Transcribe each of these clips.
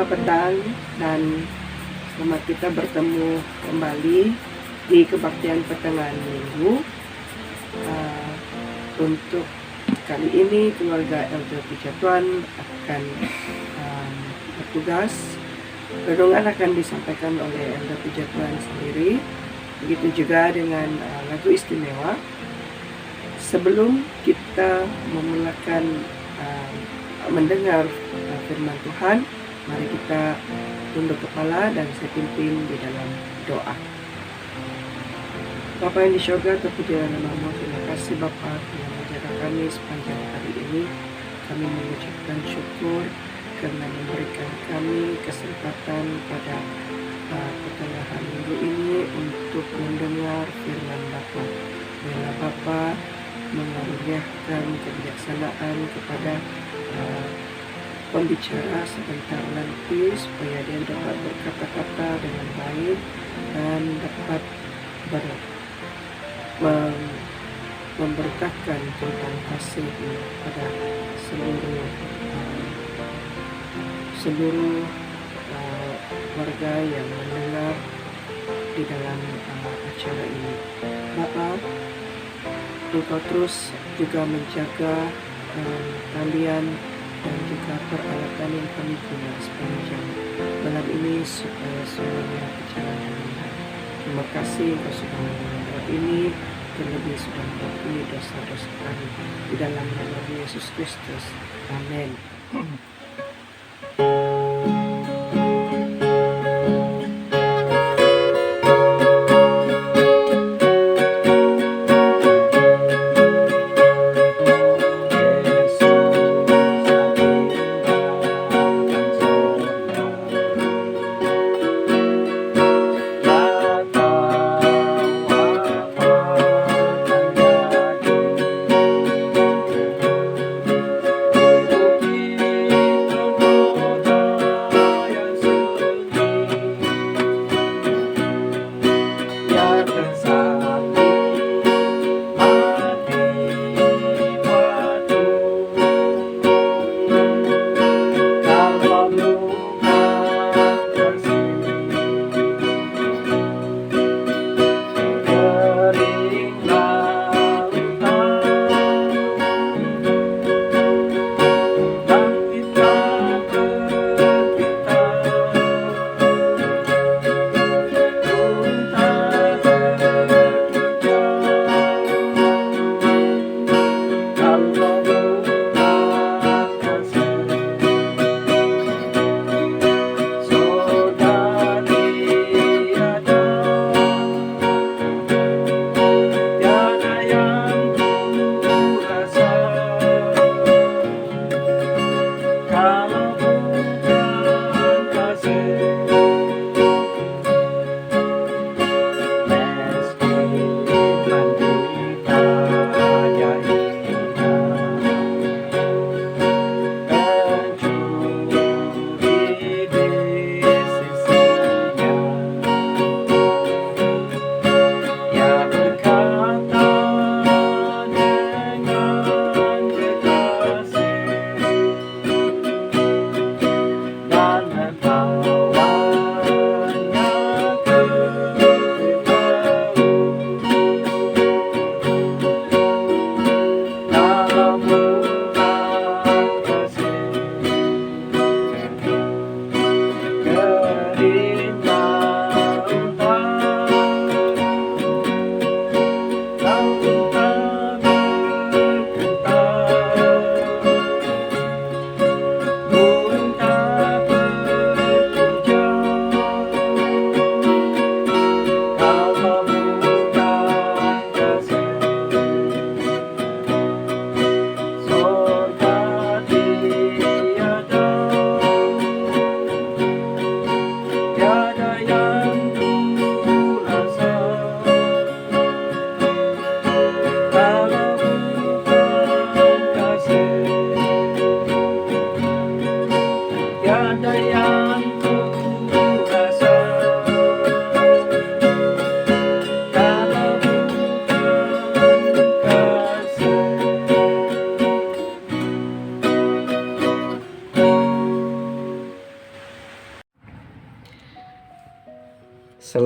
Selamat petang dan selamat kita bertemu kembali di kebaktian pertengahan minggu. Untuk kali ini keluarga Elder Pijatuan akan bertugas. Renungan akan disampaikan oleh Elder Pijatuan sendiri. Begitu juga dengan lagu istimewa. Sebelum kita memulakan mendengar firman Tuhan, mari kita tunduk kepala dan saya pimpin di dalam doa. Bapa yang di surga, terpujilah nama-Mu. Terima kasih Bapa yang menjaga kami sepanjang hari ini. Kami mengucapkan syukur karena memberikan kami kesempatan pada pertengahan minggu ini untuk mendengar firman Bapa. Biarlah Bapa mengaruniakan kebijaksanaan kepada pembicara sebentar nanti supaya dia dapat berkata-kata dengan baik dan dapat memberitakan tentang kasih pada seluruh warga yang mendengar di dalam acara ini. Bapa, Engkau terus juga menjaga kalian dan juga peralatan yang kami punya sepanjang malam ini supaya semuanya berjalan dengan benar. Terima kasih Engkau sudah mendengar ini, terlebih sudah mengampuni dosa-dosa kami di dalam nama Yesus Kristus. Amin.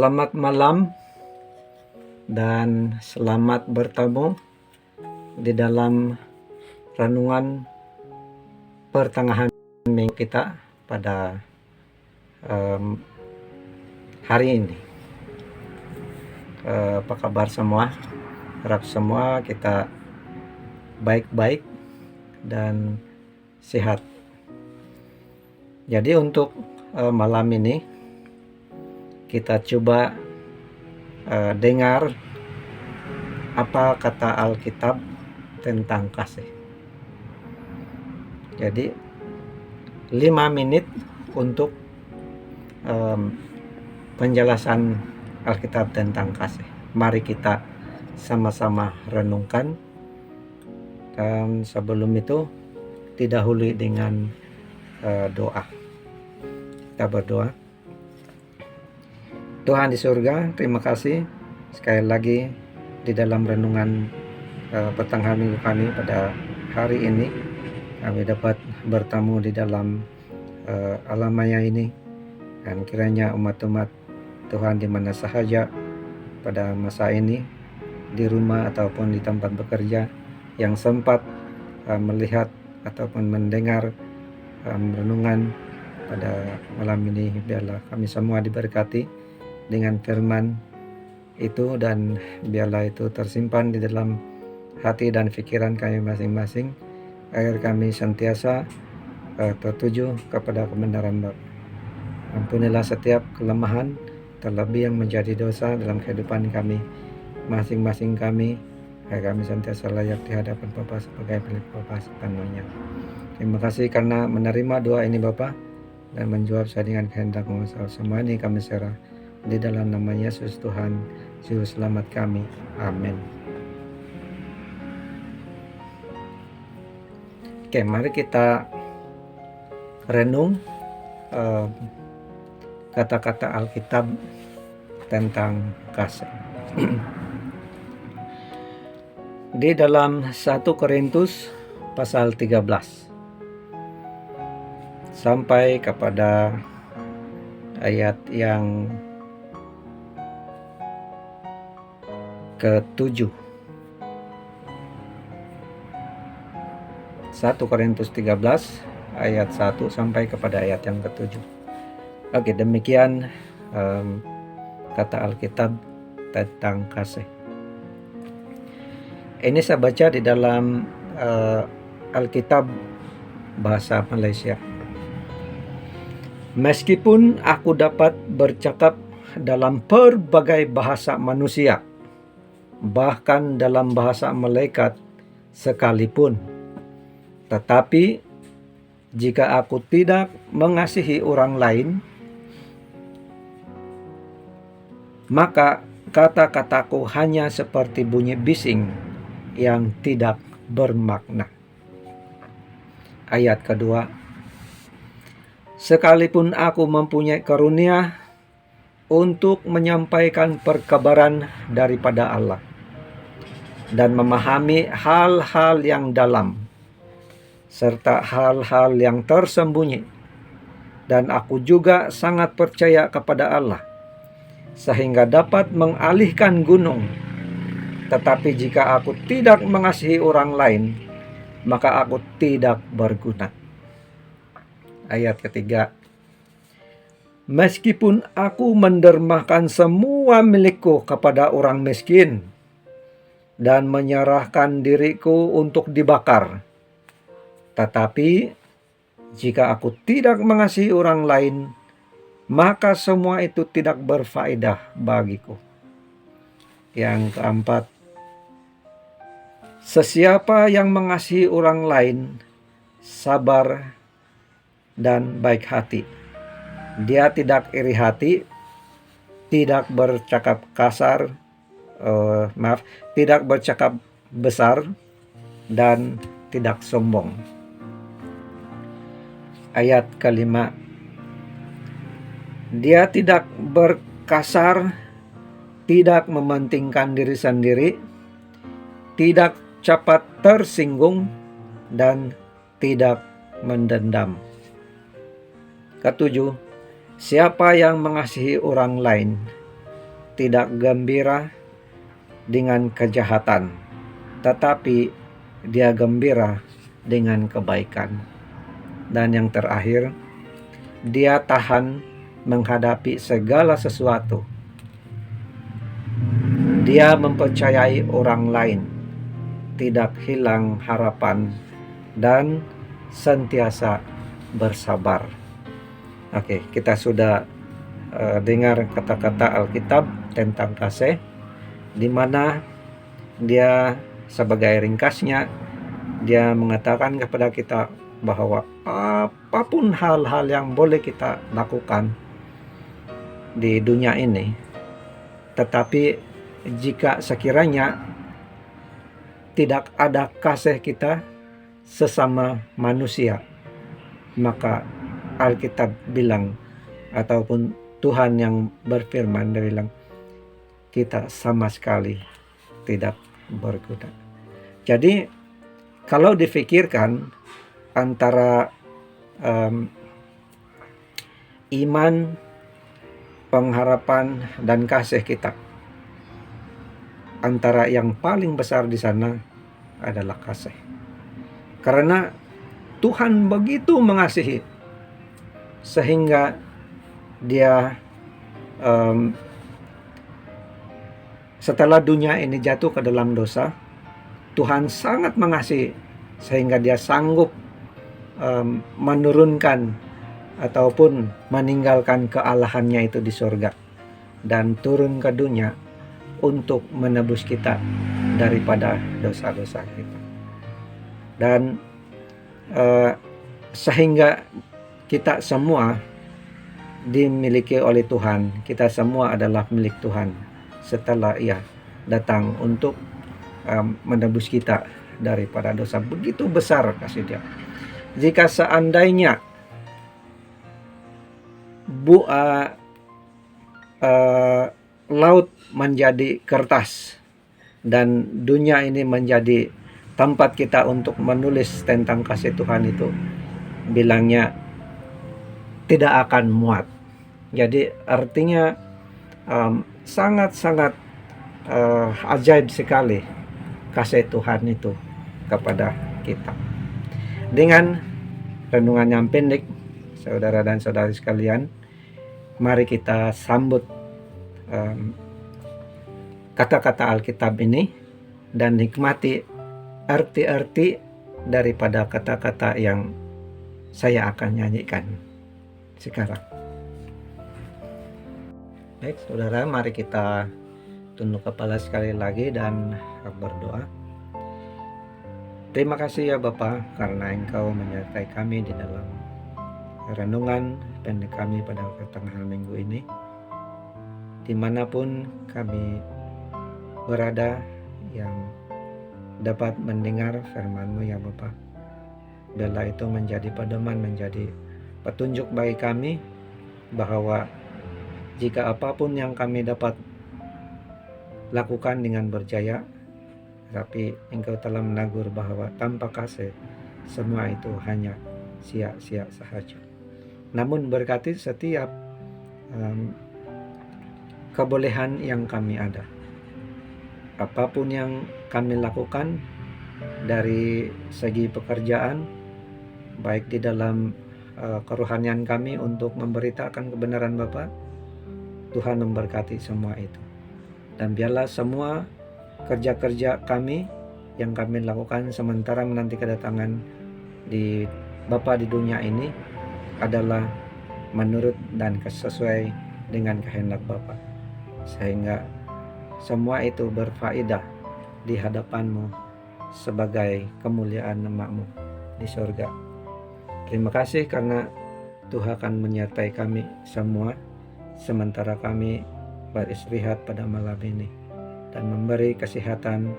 Selamat malam dan selamat bertemu di dalam renungan pertengahan minggu kita pada hari ini. Apa kabar semua? Harap semua kita baik-baik dan sehat. Jadi untuk malam ini kita coba dengar apa kata Alkitab tentang kasih. Jadi 5 menit untuk penjelasan Alkitab tentang kasih. Mari kita sama-sama renungkan. Dan sebelum itu didahului dengan doa. Kita berdoa. Tuhan di surga, terima kasih sekali lagi di dalam renungan pertengahan minggu kami pada hari ini. Kami dapat bertemu di dalam alam maya ini, dan kiranya umat-umat Tuhan di mana sahaja pada masa ini, di rumah ataupun di tempat bekerja, yang sempat melihat ataupun mendengar renungan pada malam ini, biarlah kami semua diberkati dengan firman itu, dan biarlah itu tersimpan di dalam hati dan pikiran kami masing-masing, agar kami sentiasa tertuju kepada kebenaran Bapa. Ampunilah setiap kelemahan, terlebih yang menjadi dosa dalam kehidupan kami masing-masing kami, agar kami sentiasa layak di hadapan Bapa sebagai milik Bapa sepenuhnya. Terima kasih karena menerima doa ini Bapa, dan menjawab saya dengan kehendak-Mu. Semua ini kami serah di dalam nama Yesus Tuhan Juru Selamat kami. Amin. Oke, mari kita renung kata-kata Alkitab tentang kasih. Di dalam 1 Korintus pasal 13 sampai kepada ayat yang ke-7. 1 Korintus 13 ayat 1 sampai kepada ayat yang ke-7. Oke, demikian kata Alkitab tentang kasih. Ini saya baca di dalam Alkitab bahasa Malaysia. Meskipun aku dapat bercakap dalam berbagai bahasa manusia, bahkan dalam bahasa malaikat sekalipun, tetapi jika aku tidak mengasihi orang lain, maka kata-kataku hanya seperti bunyi bising yang tidak bermakna. Ayat kedua. Sekalipun aku mempunyai karunia untuk menyampaikan perkabaran daripada Allah dan memahami hal-hal yang dalam serta hal-hal yang tersembunyi, dan aku juga sangat percaya kepada Allah sehingga dapat mengalihkan gunung. Tetapi jika aku tidak mengasihi orang lain, maka aku tidak berguna. Ayat ketiga. Meskipun aku mendermakan semua milikku kepada orang miskin dan menyerahkan diriku untuk dibakar, tetapi jika aku tidak mengasihi orang lain, maka semua itu tidak berfaedah bagiku. Yang keempat, sesiapa yang mengasihi orang lain sabar dan baik hati. Dia tidak iri hati, tidak bercakap kasar, tidak bercakap besar, dan tidak sombong. Ayat kelima, dia tidak berkasar, tidak mementingkan diri sendiri, tidak cepat tersinggung, dan tidak mendendam. Ketujuh, siapa yang mengasihi orang lain tidak gembira dengan kejahatan, tetapi dia gembira dengan kebaikan. Dan yang terakhir, dia tahan menghadapi segala sesuatu. Dia mempercayai orang lain, tidak hilang harapan, dan sentiasa bersabar. Oke, kita sudah dengar kata-kata Alkitab tentang kasih, di mana dia sebagai ringkasnya, dia mengatakan kepada kita bahwa apapun hal-hal yang boleh kita lakukan di dunia ini, tetapi jika sekiranya tidak ada kasih kita sesama manusia, maka Alkitab bilang, ataupun Tuhan yang berfirman, dia bilang kita sama sekali tidak berguna. Jadi kalau difikirkan antara iman, pengharapan, dan kasih kita, antara yang paling besar di sana adalah kasih. Karena Tuhan begitu mengasihi sehingga dia setelah dunia ini jatuh ke dalam dosa, Tuhan sangat mengasihi sehingga dia sanggup menurunkan ataupun meninggalkan kealahannya itu di surga dan turun ke dunia untuk menebus kita daripada dosa-dosa kita. Dan sehingga kita semua dimiliki oleh Tuhan. Kita semua adalah milik Tuhan setelah Ia datang untuk menebus kita daripada dosa. Begitu besar kasih Dia. Jika seandainya laut menjadi kertas dan dunia ini menjadi tempat kita untuk menulis tentang kasih Tuhan itu, bilangnya tidak akan muat. Jadi artinya sangat-sangat ajaib sekali kasih Tuhan itu kepada kita. Dengan renungan yang pendek, saudara dan saudari sekalian, mari kita sambut kata-kata Alkitab ini dan nikmati arti-arti daripada kata-kata yang saya akan nyanyikan sekarang. Baik saudara, mari kita tunduk kepala sekali lagi dan berdoa. Terima kasih ya Bapa, karena Engkau menyertai kami di dalam renungan pendek kami pada pertengahan minggu ini. Dimanapun kami berada yang dapat mendengar firman-Mu ya Bapa, biarlah itu menjadi pedoman, menjadi petunjuk bagi kami bahwa jika apapun yang kami dapat lakukan dengan berjaya, tapi Engkau telah menegur bahwa tanpa kasih semua itu hanya sia-sia sahaja. Namun berkati setiap kebolehan yang kami ada, apapun yang kami lakukan dari segi pekerjaan, baik di dalam kerohanian kami untuk memberitakan kebenaran Bapa, Tuhan memberkati semua itu. Dan biarlah semua kerja-kerja kami yang kami lakukan sementara menanti kedatangan di Bapa di dunia ini adalah menurut dan sesuai dengan kehendak Bapa, sehingga semua itu berfaedah di hadapan-Mu sebagai kemuliaan nama-Mu di surga. Terima kasih karena Tuhan akan menyertai kami semua sementara kami beristirahat pada malam ini dan memberi kesehatan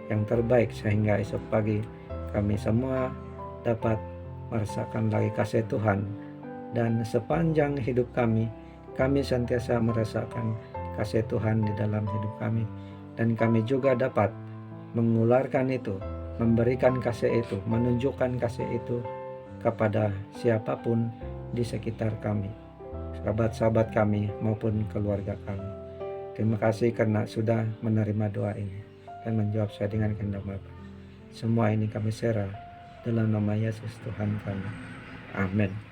yang terbaik sehingga esok pagi kami semua dapat merasakan lagi kasih Tuhan, dan sepanjang hidup kami senantiasa merasakan kasih Tuhan di dalam hidup kami, dan kami juga dapat mengularkan itu, memberikan kasih itu, menunjukkan kasih itu kepada siapapun di sekitar kami, sahabat-sahabat kami maupun keluarga kami. Terima kasih karena sudah menerima doa ini dan menjawab saya dengan kehendak Bapa. Semua ini kami serah dalam nama Yesus Tuhan kami. Amin.